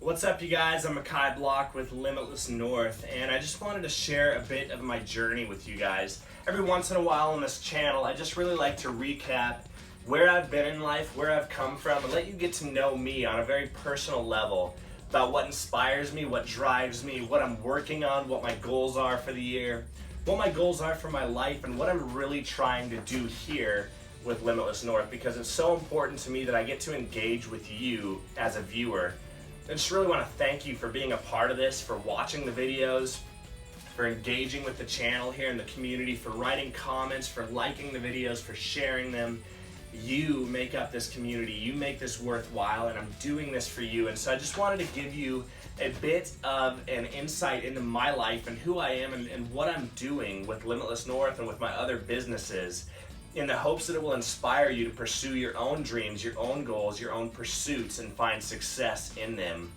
What's up, you guys? I'm Makai Block with Limitless North, and I just wanted to share a bit of my journey with you guys. Every once in a while on this channel, I just really like to recap where I've been in life, where I've come from, and let you get to know me on a very personal level about what inspires me, what drives me, what I'm working on, what my goals are for the year, what my goals are for my life, and what I'm really trying to do here with Limitless North, because it's so important to me that I get to engage with you as a viewer. I just really want to thank you for being a part of this, for watching the videos, for engaging with the channel here in the community, for writing comments, for liking the videos, for sharing them. You make up this community, you make this worthwhile, and I'm doing this for you. And so I just wanted to give you a bit of an insight into my life and who I am and what I'm doing with Limitless North and with my other businesses, in the hopes that it will inspire you to pursue your own dreams, your own goals, your own pursuits, and find success in them.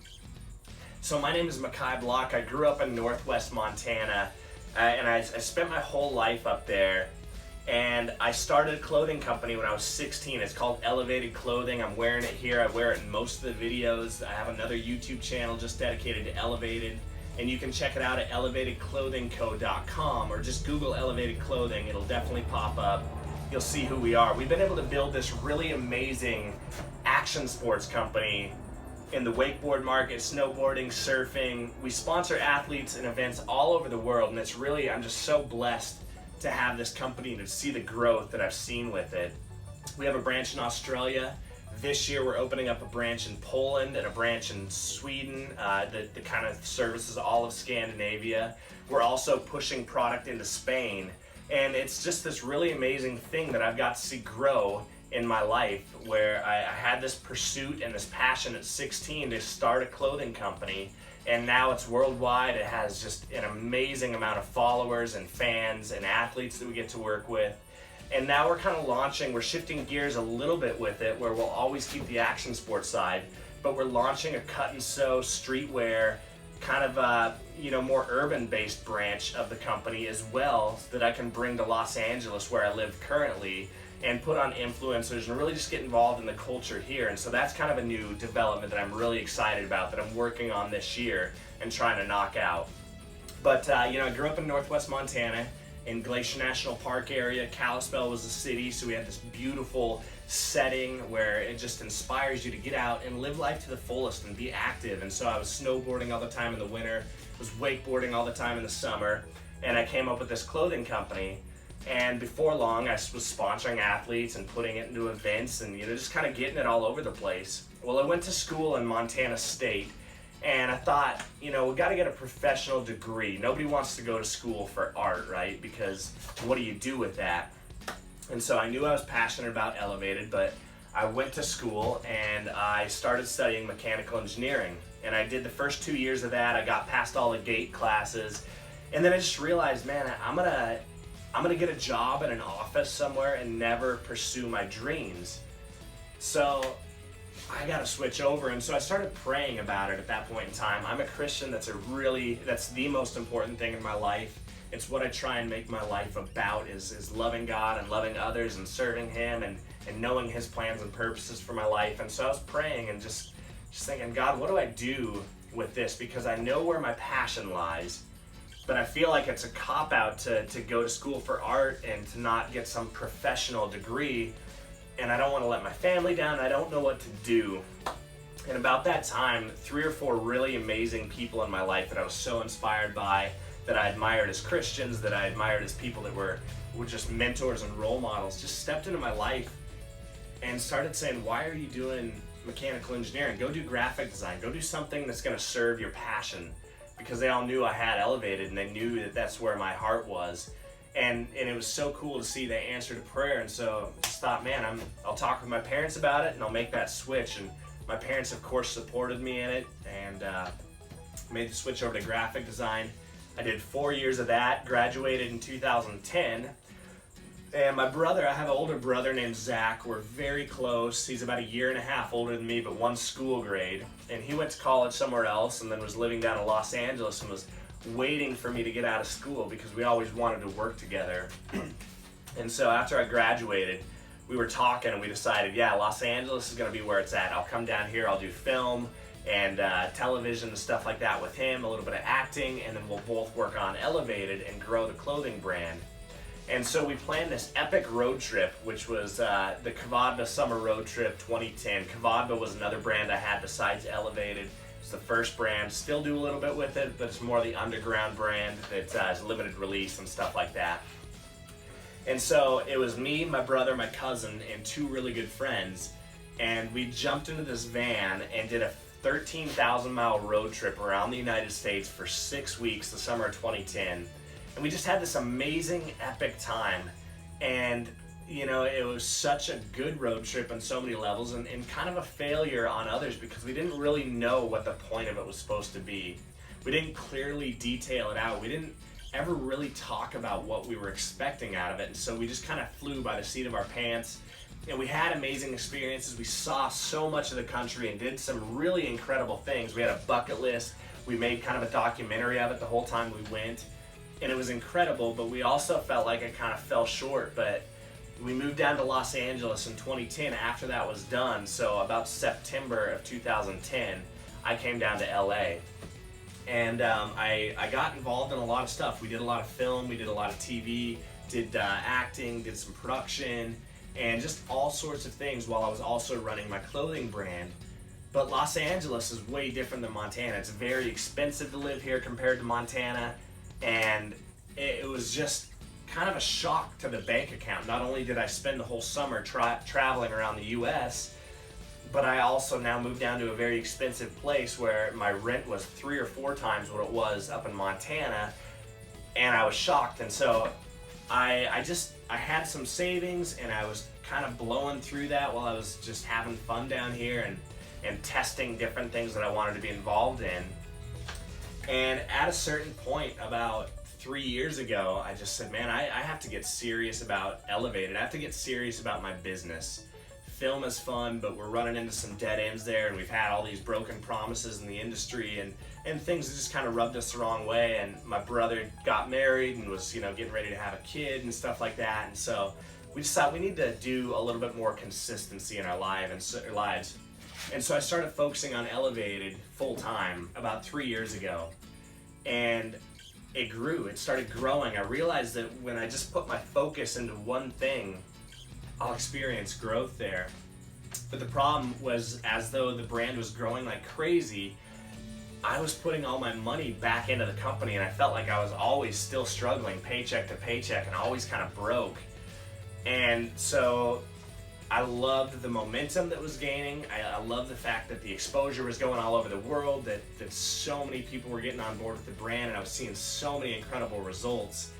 So my name is Makai Block. I grew up in Northwest Montana, and I spent my whole life up there. And I started a clothing company when I was 16. It's called Elevated Clothing. I'm wearing it here. I wear it in most of the videos. I have another YouTube channel just dedicated to Elevated. And you can check it out at elevatedclothingco.com, or just Google Elevated Clothing. It'll definitely pop up. You'll see who we are. We've been able to build this really amazing action sports company in the wakeboard market, snowboarding, surfing. We sponsor athletes and events all over the world, and it's really, I'm just so blessed to have this company and to see the growth that I've seen with it. We have a branch in Australia. This year we're opening up a branch in Poland and a branch in Sweden that kind of services all of Scandinavia. We're also pushing product into Spain. And it's just this really amazing thing that I've got to see grow in my life, where I had this pursuit and this passion at 16 to start a clothing company, and now it's worldwide. It has just an amazing amount of followers and fans and athletes that we get to work with. And now we're kind of launching, we're shifting gears a little bit with it, where we'll always keep the action sports side, but we're launching a cut and sew streetwear kind of more urban-based branch of the company as well, so that I can bring to Los Angeles, where I live currently, and put on influencers and really just get involved in the culture here. And so that's kind of a new development that I'm really excited about, that I'm working on this year and trying to knock out. But I grew up in Northwest Montana, in Glacier National Park area. Kalispell was the city, so we had this beautiful setting where it just inspires you to get out and live life to the fullest and be active. And so I was snowboarding all the time in the winter, was wakeboarding all the time in the summer, and I came up with this clothing company. And before long, I was sponsoring athletes and putting it into events and just kind of getting it all over the place. Well, I went to school in Montana State, and I thought, we got to get a professional degree. Nobody wants to go to school for art, right? Because what do you do with that? And so I knew I was passionate about Elevated, but I went to school and I started studying mechanical engineering. And I did the first 2 years of that. I got past all the gate classes. And then I just realized, man, I'm gonna get a job in an office somewhere and never pursue my dreams. So I gotta switch over. And so I started praying about it at that point in time. I'm a Christian. That's the most important thing in my life. It's what I try and make my life about, is loving God and loving others and serving Him and knowing His plans and purposes for my life. And so I was praying and just thinking, God, what do I do with this? Because I know where my passion lies, but I feel like it's a cop-out to go to school for art and to not get some professional degree. And I don't want to let my family down. I don't know what to do. And about that time, 3 or 4 really amazing people in my life that I was so inspired by, that I admired as Christians, that I admired as people that were just mentors and role models, just stepped into my life and started saying, why are you doing mechanical engineering? Go do graphic design. Go do something that's going to serve your passion. Because they all knew I had Elevated, and they knew that that's where my heart was. And it was so cool to see they answered a prayer. And so I just thought, man, I'll talk with my parents about it and I'll make that switch. And my parents, of course, supported me in it, and made the switch over to graphic design. I did 4 years of that, graduated in 2010. And my brother, I have an older brother named Zach. We're very close. He's about 1.5 years older than me, but one school grade. And he went to college somewhere else and then was living down in Los Angeles and was waiting for me to get out of school because we always wanted to work together. And so after I graduated, we were talking and we decided, yeah, Los Angeles is going to be where it's at. I'll come down here, I'll do film, and television and stuff like that with him, a little bit of acting, and then we'll both work on Elevated and grow the clothing brand. And so we planned this epic road trip, which was the Kavadba Summer Road Trip 2010. Kavadba was another brand I had besides Elevated. It's the first brand. Still do a little bit with it, but it's more the underground brand that is limited release and stuff like that. And so it was me, my brother, my cousin, and two really good friends. And we jumped into this van and did a 13,000-mile road trip around the United States for 6 weeks, the summer of 2010. And we just had this amazing, epic time. And, you know, it was such a good road trip on so many levels, and kind of a failure on others because we didn't really know what the point of it was supposed to be. We didn't clearly detail it out. We didn't ever really talk about what we were expecting out of it. And so we just kind of flew by the seat of our pants. And we had amazing experiences. We saw so much of the country and did some really incredible things. We had a bucket list. We made kind of a documentary of it the whole time we went. And it was incredible, but we also felt like it kind of fell short. But we moved down to Los Angeles in 2010 after that was done. So about September of 2010, I came down to LA. And I got involved in a lot of stuff. We did a lot of film, we did a lot of TV, did acting, did some production, and just all sorts of things while I was also running my clothing brand. But Los Angeles is way different than Montana. It's very expensive to live here compared to Montana. And it was just kind of a shock to the bank account. Not only did I spend the whole summer traveling around the US, but I also now moved down to a very expensive place where my rent was 3 or 4 times what it was up in Montana, and I was shocked. And so I had some savings, and I was kind of blowing through that while I was just having fun down here and testing different things that I wanted to be involved in. And at a certain point, about 3 years ago, I just said, man, I have to get serious about Elevated. I have to get serious about my business. Film is fun, but we're running into some dead ends there, and we've had all these broken promises in the industry, and things that just kind of rubbed us the wrong way. And my brother got married and was, you know, getting ready to have a kid and stuff like that. And so we decided we need to do a little bit more consistency in our lives. And so I started focusing on Elevated full time about 3 years ago. And it grew, it started growing. I realized that when I just put my focus into one thing, I'll experience growth there. But the problem was, as though the brand was growing like crazy, I was putting all my money back into the company, and I felt like I was always still struggling paycheck to paycheck and always kind of broke. And so I loved the momentum that was gaining. I loved the fact that the exposure was going all over the world, that so many people were getting on board with the brand, and I was seeing so many incredible results.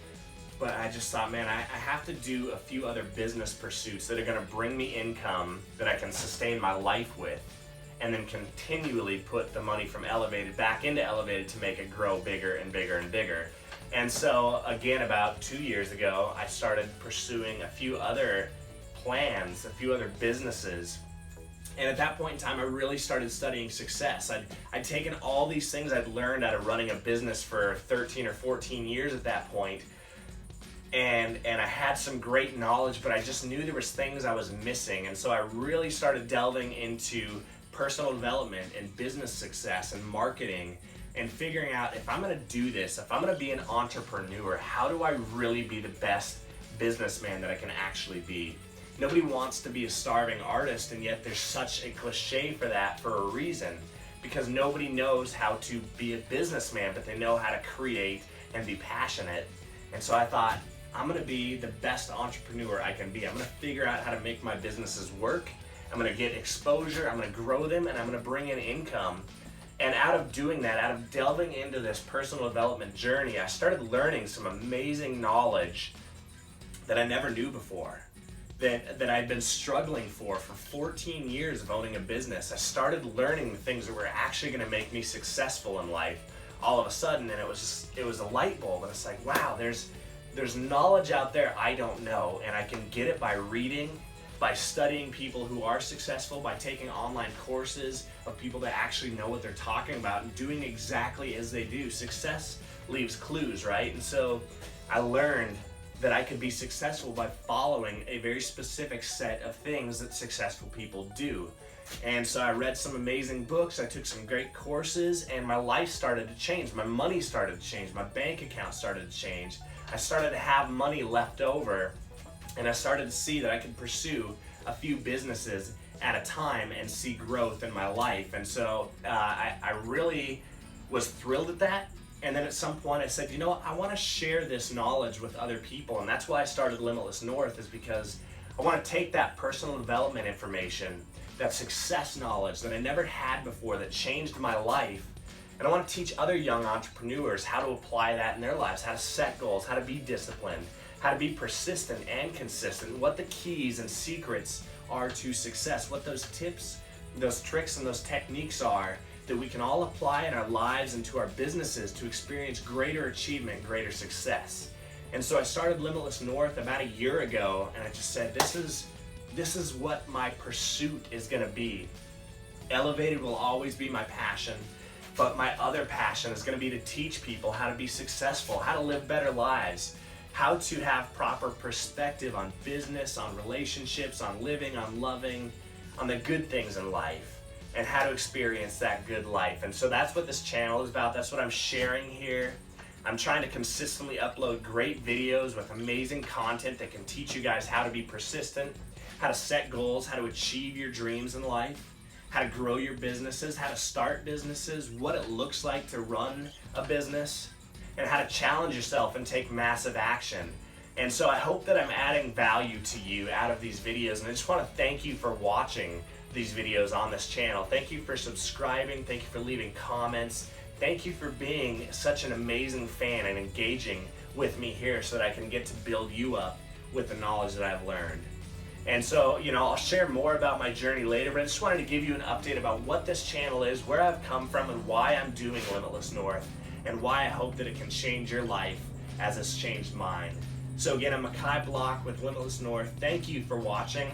But I just thought, man, I have to do a few other business pursuits that are going to bring me income that I can sustain my life with, and then continually put the money from Elevated back into Elevated to make it grow bigger and bigger and bigger. And so, again, about 2 years ago, I started pursuing a few other plans, a few other businesses. And at that point in time, I really started studying success. I'd taken all these things I'd learned out of running a business for 13 or 14 years at that point, and I had some great knowledge, but I just knew there was things I was missing. And so I really started delving into personal development and business success and marketing, and figuring out, if I'm going to do this, if I'm going to be an entrepreneur, how do I really be the best businessman that I can actually be? Nobody wants to be a starving artist, and yet there's such a cliche for that for a reason, because nobody knows how to be a businessman, but they know how to create and be passionate. And so I thought, I'm going to be the best entrepreneur I can be. I'm going to figure out how to make my businesses work. I'm going to get exposure, I'm going to grow them, and I'm going to bring in income. And out of doing that, out of delving into this personal development journey, I started learning some amazing knowledge that I never knew before, that I'd been struggling for 14 years of owning a business. I started learning the things that were actually going to make me successful in life all of a sudden, and it was a light bulb. And it's like, wow, there's knowledge out there I don't know, and I can get it by reading, by studying people who are successful, by taking online courses of people that actually know what they're talking about and doing exactly as they do. Success leaves clues, right? And so I learned that I could be successful by following a very specific set of things that successful people do. And so I read some amazing books, I took some great courses, and my life started to change. My money started to change, my bank account started to change. I started to have money left over, and I started to see that I could pursue a few businesses at a time and see growth in my life. And so I really was thrilled at that. And then at some point I said, you know what, I want to share this knowledge with other people. And that's why I started Limitless North, is because I want to take that personal development information, that success knowledge that I never had before, that changed my life, and I want to teach other young entrepreneurs how to apply that in their lives, how to set goals, how to be disciplined, how to be persistent and consistent, what the keys and secrets are to success, what those tips, those tricks, and those techniques are that we can all apply in our lives and to our businesses to experience greater achievement, greater success. And so I started Limitless North about a year ago, and I just said, this is what my pursuit is going to be. Elevated will always be my passion, but my other passion is going to be to teach people how to be successful, how to live better lives, how to have proper perspective on business, on relationships, on living, on loving, on the good things in life, and how to experience that good life. And so that's what this channel is about. That's what I'm sharing here. I'm trying to consistently upload great videos with amazing content that can teach you guys how to be persistent, how to set goals, how to achieve your dreams in life, how to grow your businesses, how to start businesses, what it looks like to run a business, and how to challenge yourself and take massive action. And so I hope that I'm adding value to you out of these videos, and I just want to thank you for watching these videos on this channel. Thank you for subscribing, thank you for leaving comments, thank you for being such an amazing fan and engaging with me here so that I can get to build you up with the knowledge that I've learned. And so, I'll share more about my journey later, but I just wanted to give you an update about what this channel is, where I've come from, and why I'm doing Limitless North, and why I hope that it can change your life as it's changed mine. So again, I'm Makai Block with Limitless North. Thank you for watching.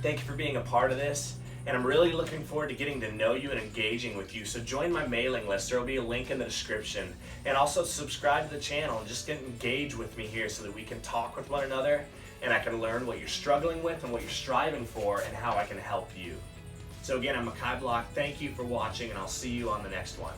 Thank you for being a part of this. And I'm really looking forward to getting to know you and engaging with you. So join my mailing list. There will be a link in the description. And also subscribe to the channel and just get engaged with me here so that we can talk with one another and I can learn what you're struggling with and what you're striving for and how I can help you. So again, I'm Makai Block. Thank you for watching, and I'll see you on the next one.